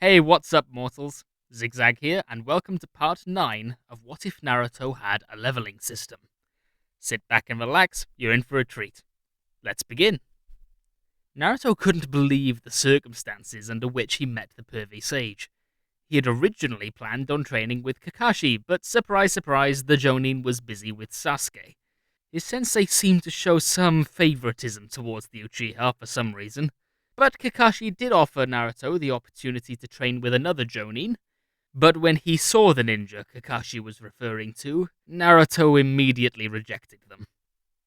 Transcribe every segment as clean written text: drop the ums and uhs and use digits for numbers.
Hey, what's up, mortals? Zigzag here, and welcome to part 9 of What If Naruto Had a Leveling System. Sit back and relax, you're in for a treat. Let's begin. Naruto couldn't believe the circumstances under which he met the pervy sage. He had originally planned on training with Kakashi, but surprise surprise, the Jonin was busy with Sasuke. His sensei seemed to show some favoritism towards the Uchiha for some reason. But Kakashi did offer Naruto the opportunity to train with another Jonin. But when he saw the ninja Kakashi was referring to, Naruto immediately rejected them.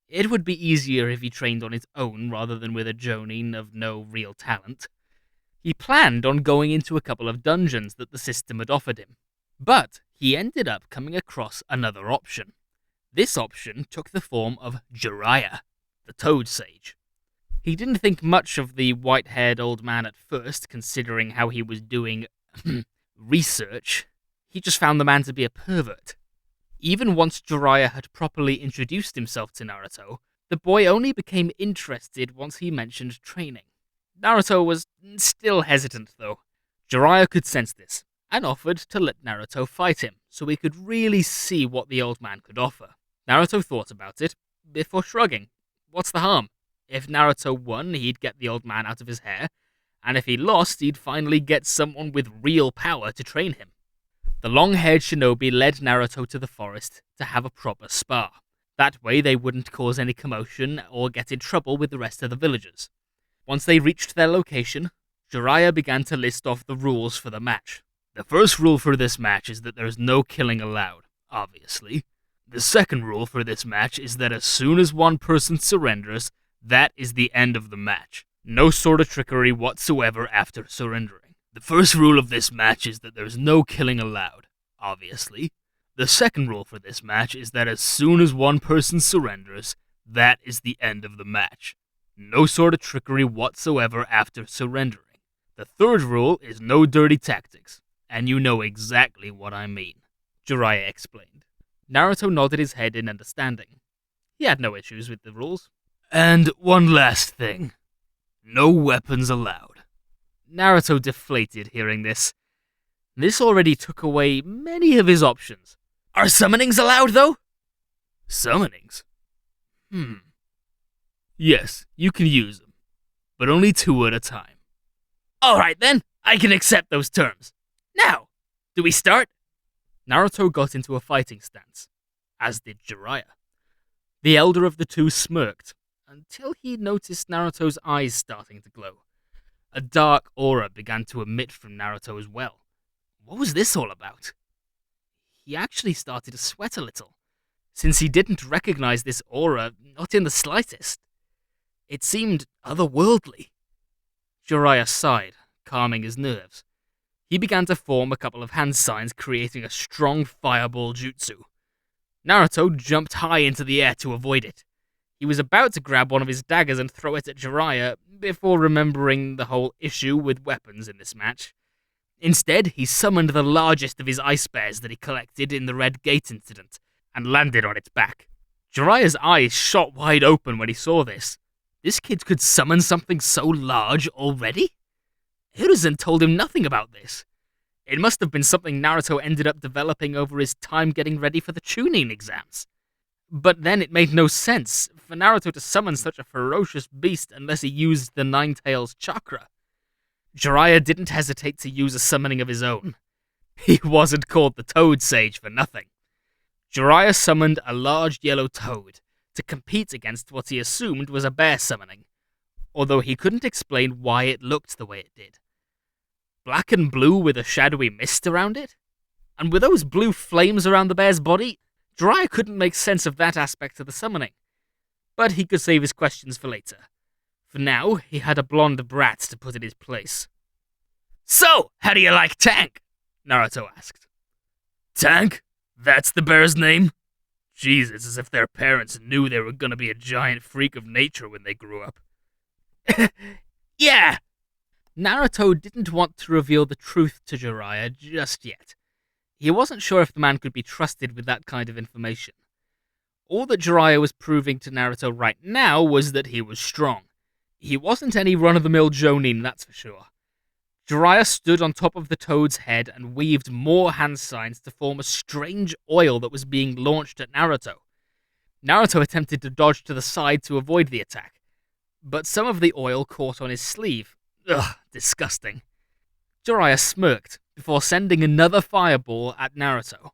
It would be easier if he trained on his own rather than with a Jonin of no real talent. He planned on going into a couple of dungeons that the system had offered him. But he ended up coming across another option. This option took the form of Jiraiya, the Toad Sage. He didn't think much of the white-haired old man at first, considering how he was doing research. He just found the man to be a pervert. Even once Jiraiya had properly introduced himself to Naruto, the boy only became interested once he mentioned training. Naruto was still hesitant, though. Jiraiya could sense this, and offered to let Naruto fight him, so he could really see what the old man could offer. Naruto thought about it, before shrugging. What's the harm? If Naruto won, he'd get the old man out of his hair, and if he lost, he'd finally get someone with real power to train him. The long-haired shinobi led Naruto to the forest to have a proper spar. That way they wouldn't cause any commotion or get in trouble with the rest of the villagers. Once they reached their location, Jiraiya began to list off the rules for the match. The first rule for this match is that there's no killing allowed, obviously. The second rule for this match is that as soon as one person surrenders, that is the end of the match. No sort of trickery whatsoever after surrendering. The first rule of this match is that there's no killing allowed, obviously. The second rule for this match is that as soon as one person surrenders, that is the end of the match. No sort of trickery whatsoever after surrendering. The third rule is no dirty tactics, and you know exactly what I mean, Jiraiya explained. Naruto nodded his head in understanding. He had no issues with the rules. And one last thing. No weapons allowed. Naruto deflated hearing this. This already took away many of his options. Are summonings allowed, though? Summonings? Yes, you can use them, but only 2 at a time. Alright then, I can accept those terms. Now, do we start? Naruto got into a fighting stance, as did Jiraiya. The elder of the two smirked, until he noticed Naruto's eyes starting to glow. A dark aura began to emit from Naruto as well. What was this all about? He actually started to sweat a little, since he didn't recognize this aura, not in the slightest. It seemed otherworldly. Jiraiya sighed, calming his nerves. He began to form a couple of hand signs, creating a strong fireball jutsu. Naruto jumped high into the air to avoid it. He was about to grab one of his daggers and throw it at Jiraiya, before remembering the whole issue with weapons in this match. Instead, he summoned the largest of his ice bears that he collected in the Red Gate incident, and landed on its back. Jiraiya's eyes shot wide open when he saw this. This kid could summon something so large already? Hiruzen told him nothing about this. It must have been something Naruto ended up developing over his time getting ready for the Chunin exams. But then it made no sense for Naruto to summon such a ferocious beast unless he used the Nine-Tails chakra. Jiraiya didn't hesitate to use a summoning of his own. He wasn't called the Toad Sage for nothing. Jiraiya summoned a large yellow toad to compete against what he assumed was a bear summoning, although he couldn't explain why it looked the way it did. Black and blue with a shadowy mist around it? And with those blue flames around the bear's body? Jiraiya couldn't make sense of that aspect of the summoning. But he could save his questions for later. For now, he had a blonde brat to put in his place. So, how do you like Tank? Naruto asked. Tank? That's the bear's name? Jesus, as if their parents knew they were gonna be a giant freak of nature when they grew up. Yeah! Naruto didn't want to reveal the truth to Jiraiya just yet. He wasn't sure if the man could be trusted with that kind of information. All that Jiraiya was proving to Naruto right now was that he was strong. He wasn't any run-of-the-mill Jonin, that's for sure. Jiraiya stood on top of the toad's head and weaved more hand signs to form a strange oil that was being launched at Naruto. Naruto attempted to dodge to the side to avoid the attack, but some of the oil caught on his sleeve. Ugh, disgusting. Jiraiya smirked before sending another fireball at Naruto.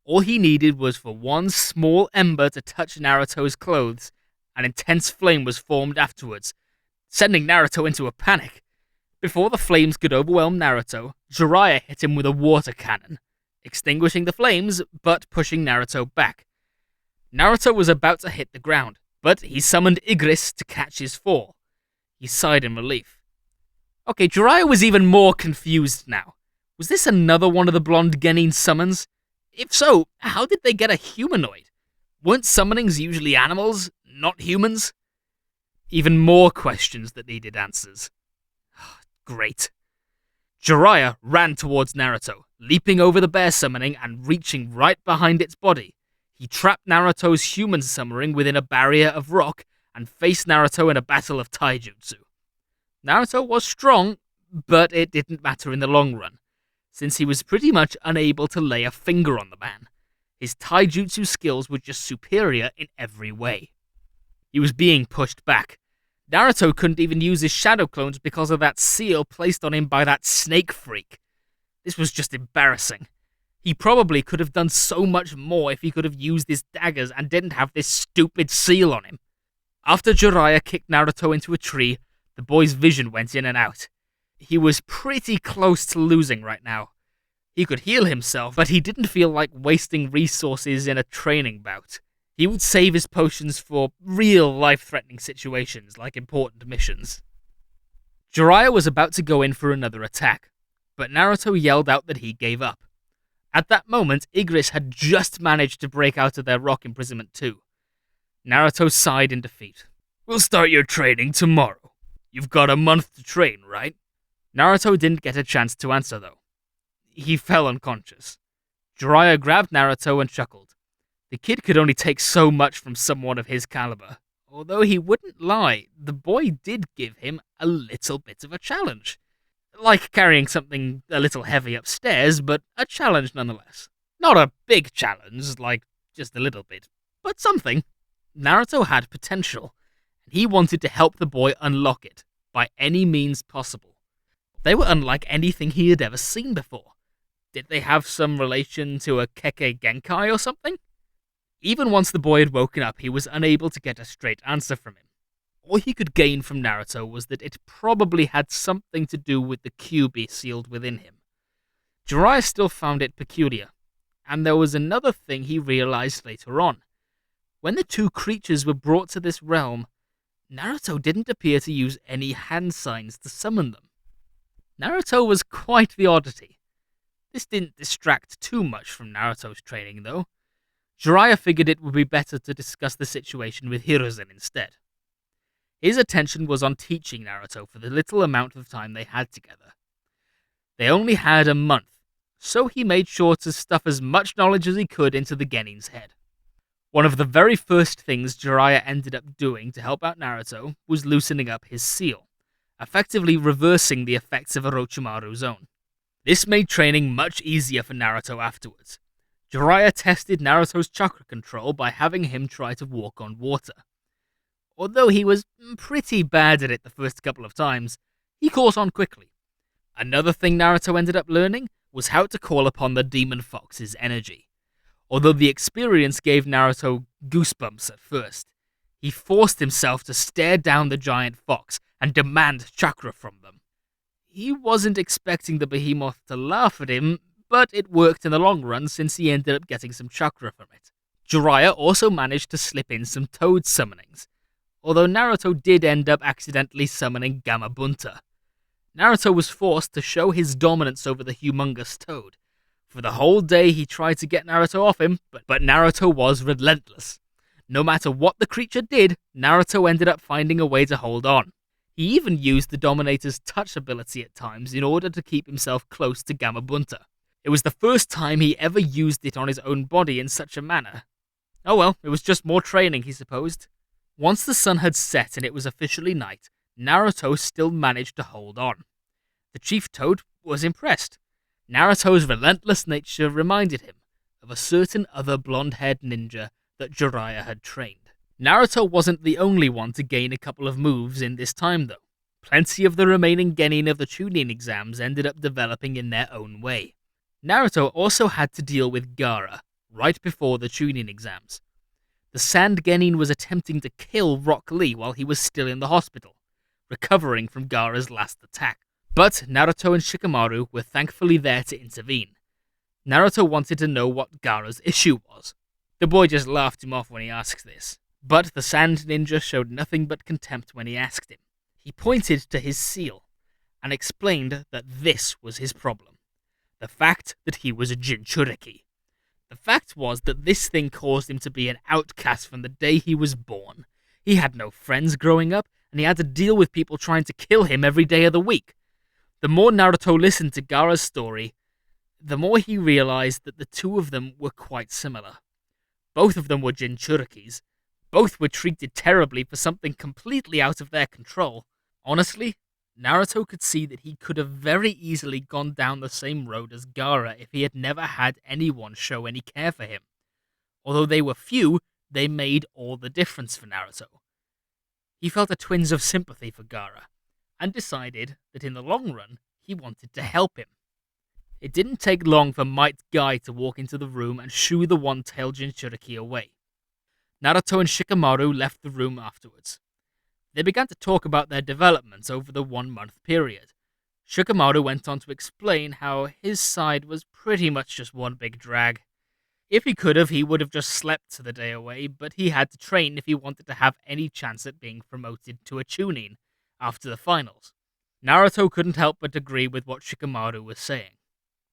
All he needed was for one small ember to touch Naruto's clothes. An intense flame was formed afterwards, sending Naruto into a panic. Before the flames could overwhelm Naruto, Jiraiya hit him with a water cannon, extinguishing the flames but pushing Naruto back. Naruto was about to hit the ground, but he summoned Igris to catch his fall. He sighed in relief. Okay, Jiraiya was even more confused now. Was this another one of the blonde Genin summons? If so, how did they get a humanoid? Weren't summonings usually animals, not humans? Even more questions that needed answers. Great. Jiraiya ran towards Naruto, leaping over the bear summoning and reaching right behind its body. He trapped Naruto's human summoning within a barrier of rock and faced Naruto in a battle of taijutsu. Naruto was strong, but it didn't matter in the long run, since he was pretty much unable to lay a finger on the man. His taijutsu skills were just superior in every way. He was being pushed back. Naruto couldn't even use his shadow clones because of that seal placed on him by that snake freak. This was just embarrassing. He probably could have done so much more if he could have used his daggers and didn't have this stupid seal on him. After Jiraiya kicked Naruto into a tree, the boy's vision went in and out. He was pretty close to losing right now. He could heal himself, but he didn't feel like wasting resources in a training bout. He would save his potions for real life-threatening situations, like important missions. Jiraiya was about to go in for another attack, but Naruto yelled out that he gave up. At that moment, Igris had just managed to break out of their rock imprisonment too. Naruto sighed in defeat. We'll start your training tomorrow. You've got a month to train, right? Naruto didn't get a chance to answer, though. He fell unconscious. Jiraiya grabbed Naruto and chuckled. The kid could only take so much from someone of his caliber. Although he wouldn't lie, the boy did give him a little bit of a challenge. Like carrying something a little heavy upstairs, but a challenge nonetheless. Not a big challenge, like just a little bit, but something. Naruto had potential, and he wanted to help the boy unlock it, by any means possible. They were unlike anything he had ever seen before. Did they have some relation to a Kekkei Genkai or something? Even once the boy had woken up, he was unable to get a straight answer from him. All he could gain from Naruto was that it probably had something to do with the Kyuubi sealed within him. Jiraiya still found it peculiar, and there was another thing he realized later on. When the two creatures were brought to this realm, Naruto didn't appear to use any hand signs to summon them. Naruto was quite the oddity. This didn't distract too much from Naruto's training, though. Jiraiya figured it would be better to discuss the situation with Hiruzen instead. His attention was on teaching Naruto for the little amount of time they had together. They only had a month, so he made sure to stuff as much knowledge as he could into the Genin's head. One of the very first things Jiraiya ended up doing to help out Naruto was loosening up his seal, effectively reversing the effects of Orochimaru's own. This made training much easier for Naruto afterwards. Jiraiya tested Naruto's chakra control by having him try to walk on water. Although he was pretty bad at it the first couple of times, he caught on quickly. Another thing Naruto ended up learning was how to call upon the Demon Fox's energy. Although the experience gave Naruto goosebumps at first, he forced himself to stare down the giant fox and demand chakra from them. He wasn't expecting the behemoth to laugh at him, but it worked in the long run since he ended up getting some chakra from it. Jiraiya also managed to slip in some toad summonings, although Naruto did end up accidentally summoning Gamabunta. Naruto was forced to show his dominance over the humongous toad. For the whole day he tried to get Naruto off him, but Naruto was relentless. No matter what the creature did, Naruto ended up finding a way to hold on. He even used the Dominator's touch ability at times in order to keep himself close to Gamabunta. It was the first time he ever used it on his own body in such a manner. Oh well, it was just more training, he supposed. Once the sun had set and it was officially night, Naruto still managed to hold on. The Chief Toad was impressed. Naruto's relentless nature reminded him of a certain other blonde-haired ninja that Jiraiya had trained. Naruto wasn't the only one to gain a couple of moves in this time, though. Plenty of the remaining genin of the Chunin exams ended up developing in their own way. Naruto also had to deal with Gaara, right before the Chunin exams. The Sand Genin was attempting to kill Rock Lee while he was still in the hospital, recovering from Gaara's last attack. But Naruto and Shikamaru were thankfully there to intervene. Naruto wanted to know what Gaara's issue was. The boy just laughed him off when he asked this, but the Sand Ninja showed nothing but contempt when he asked him. He pointed to his seal, and explained that this was his problem. The fact that he was a Jinchuriki. The fact was that this thing caused him to be an outcast from the day he was born. He had no friends growing up, and he had to deal with people trying to kill him every day of the week. The more Naruto listened to Gaara's story, the more he realized that the two of them were quite similar. Both of them were Jinchurikis. Both were treated terribly for something completely out of their control. Honestly, Naruto could see that he could have very easily gone down the same road as Gaara if he had never had anyone show any care for him. Although they were few, they made all the difference for Naruto. He felt a twinge of sympathy for Gaara, and decided that in the long run, he wanted to help him. It didn't take long for Might Guy to walk into the room and shoo the one-tailed Jinchuriki away. Naruto and Shikamaru left the room afterwards. They began to talk about their developments over the 1-month period. Shikamaru went on to explain how his side was pretty much just one big drag. If he could have, he would have just slept the day away, but he had to train if he wanted to have any chance at being promoted to a Chunin after the finals. Naruto couldn't help but agree with what Shikamaru was saying.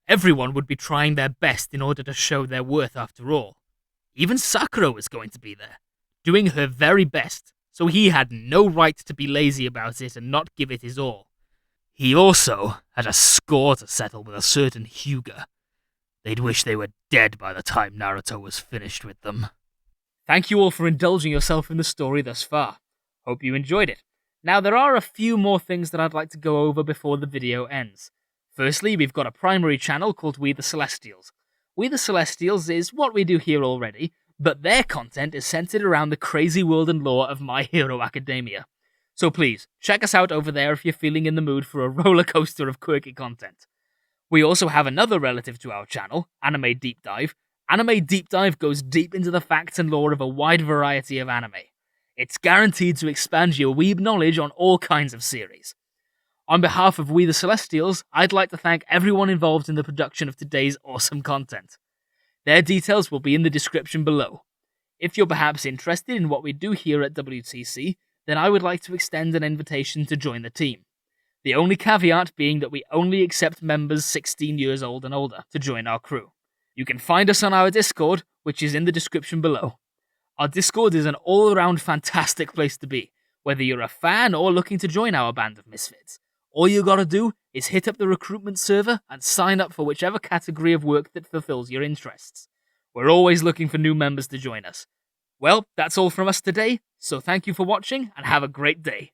Everyone would be trying their best in order to show their worth after all. Even Sakura was going to be there, doing her very best, so he had no right to be lazy about it and not give it his all. He also had a score to settle with a certain Hyuga. They'd wish they were dead by the time Naruto was finished with them. Thank you all for indulging yourself in the story thus far. Hope you enjoyed it. Now, there are a few more things that I'd like to go over before the video ends. Firstly, we've got a primary channel called We the Celestials. We the Celestials is what we do here already, but their content is centered around the crazy world and lore of My Hero Academia. So please, check us out over there if you're feeling in the mood for a roller coaster of quirky content. We also have another relative to our channel, Anime Deep Dive. Anime Deep Dive goes deep into the facts and lore of a wide variety of anime. It's guaranteed to expand your weeb knowledge on all kinds of series. On behalf of We the Celestials, I'd like to thank everyone involved in the production of today's awesome content. Their details will be in the description below. If you're perhaps interested in what we do here at WTC, then I would like to extend an invitation to join the team. The only caveat being that we only accept members 16 years old and older to join our crew. You can find us on our Discord, which is in the description below. Our Discord is an all-around fantastic place to be, whether you're a fan or looking to join our band of misfits. All you gotta do is hit up the recruitment server and sign up for whichever category of work that fulfills your interests. We're always looking for new members to join us. Well, that's all from us today, so thank you for watching and have a great day.